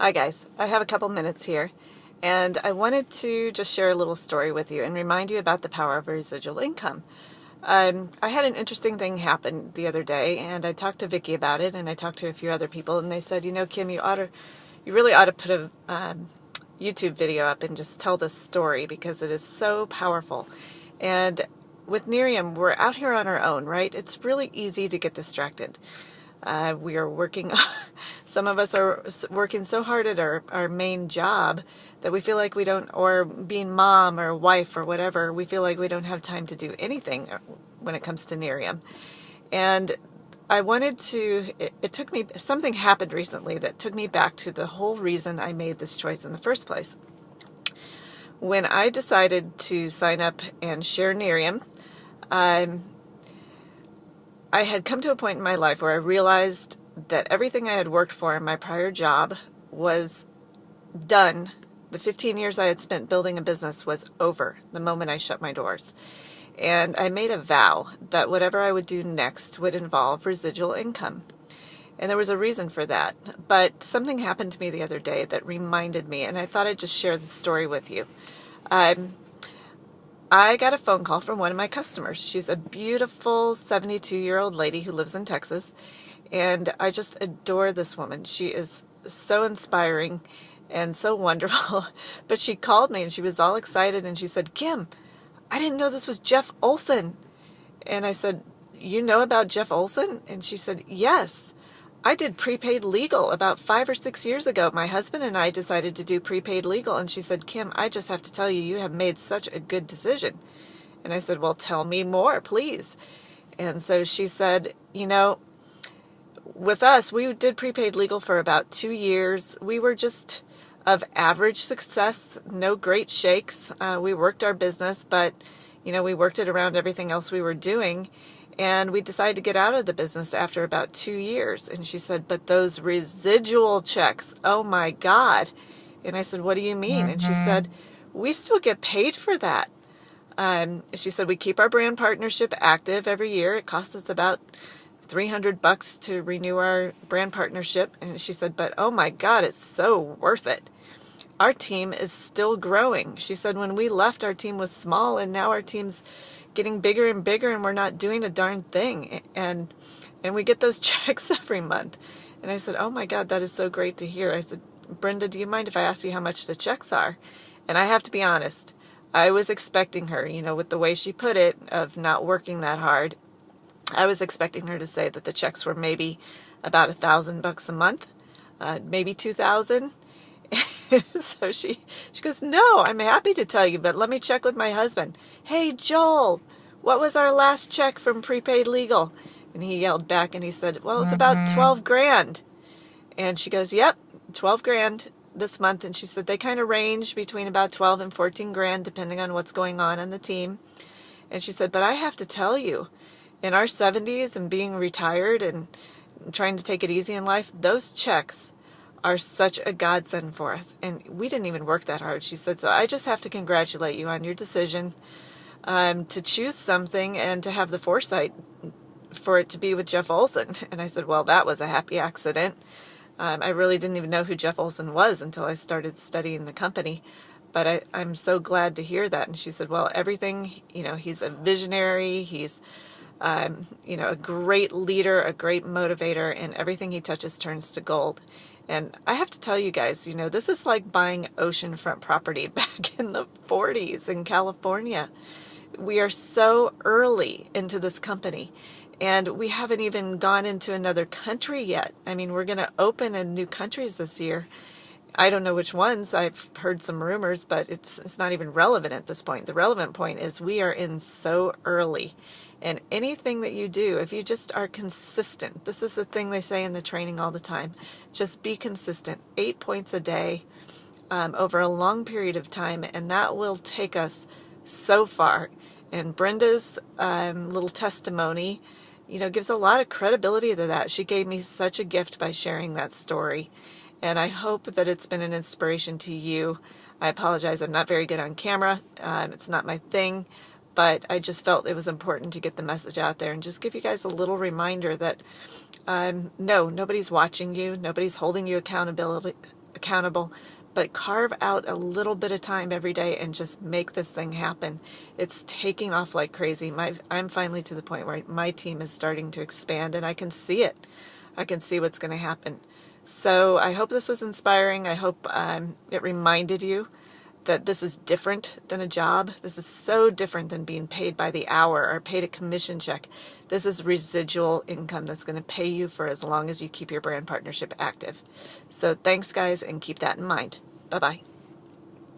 Hi guys, I have a couple minutes here and I wanted to just share a little story with you and remind you about the power of residual income. I had an interesting thing happen the other day and I talked to Vicki about it and I talked to a few other people and they said, Kim, you really ought to put a YouTube video up and just tell this story because it is so powerful. And with Miriam, we're out here on our own, right? It's really easy to get distracted. We are working, some of us are working so hard at our main job that we feel like we don't, or being mom or wife or whatever, we feel like we don't have time to do anything when it comes to Miriam. And I wanted to, it took me, something happened recently that took me back to the whole reason I made this choice in the first place. When I decided to sign up and share Miriam, I had come to a point in my life where I realized that everything I had worked for in my prior job was done. The 15 years I had spent building a business was over the moment I shut my doors. And I made a vow that whatever I would do next would involve residual income. And there was a reason for that. But something happened to me the other day that reminded me, and I thought I'd just share the story with you. I got a phone call from one of my customers. She's a beautiful 72-year-old lady who lives in Texas, and I just adore this woman. She is so inspiring and so wonderful. But she called me and she was all excited and she said, "Kim, I didn't know this was Jeff Olson." And I said, "You know about Jeff Olson?" And she said, "Yes. I did prepaid legal about 5 or 6 years ago. My husband and I decided to do prepaid legal." And she said, "Kim, I just have to tell you, you have made such a good decision." And I said, "Well, tell me more, please." And so she said, with us, we did prepaid legal for about 2 years. We were just of average success, no great shakes. We worked our business, but, we worked it around everything else we were doing. And we decided to get out of the business after about 2 years. And she said, "But those residual checks, oh my God." And I said, "What do you mean?" And she said, "We still get paid for that." She said, "We keep our brand partnership active every year. It costs us about $300 to renew our brand partnership." And she said, "But oh my God, it's so worth it. Our team is still growing." She said, "When we left, our team was small, and now our team's getting bigger and bigger, and we're not doing a darn thing. And we get those checks every month." And I said, "Oh my God, that is so great to hear." I said, "Brenda, do you mind if I ask you how much the checks are?" And I have to be honest, I was expecting her, with the way she put it, of not working that hard, I was expecting her to say that the checks were maybe about $1,000 a month, maybe 2,000. So she goes, "No, I'm happy to tell you, but let me check with my husband." "Hey, Joel, what was our last check from prepaid legal?" And he yelled back and he said, "Well, it's about 12 grand. And she goes, "Yep, 12 grand this month." And she said they kind of range between about 12 and 14 grand depending on what's going on the team. And she said, "But I have to tell you, in our 70s and being retired and trying to take it easy in life, those checks are such a godsend for us. And we didn't even work that hard." She said, "So I just have to congratulate you on your decision to choose something and to have the foresight for it to be with Jeff Olson." And I said, "Well, that was a happy accident. I really didn't even know who Jeff Olson was until I started studying the company. But I'm so glad to hear that." And she said, "Well, everything, he's a visionary. He's a great leader, a great motivator, and everything he touches turns to gold." And I have to tell you guys, this is like buying oceanfront property back in the 40s in California. We are so early into this company, and we haven't even gone into another country yet. I mean, we're going to open in new countries this year. I don't know which ones. I've heard some rumors, but it's not even relevant at this point. The relevant point is we are in so early. And anything that you do, if you just are consistent, this is the thing they say in the training all the time, just be consistent, 8 points a day over a long period of time, and that will take us so far. And Brenda's little testimony, gives a lot of credibility to that. She gave me such a gift by sharing that story. And I hope that it's been an inspiration to you. I apologize, I'm not very good on camera. It's not my thing. But I just felt it was important to get the message out there and just give you guys a little reminder that no, nobody's watching you. Nobody's holding you accountable, but carve out a little bit of time every day and just make this thing happen. It's taking off like crazy. I'm finally to the point where my team is starting to expand, and I can see it. I can see what's going to happen. So I hope this was inspiring. I hope it reminded you that this is different than a job. This is so different than being paid by the hour or paid a commission check. This is residual income that's going to pay you for as long as you keep your brand partnership active. So thanks, guys, and keep that in mind. Bye-bye.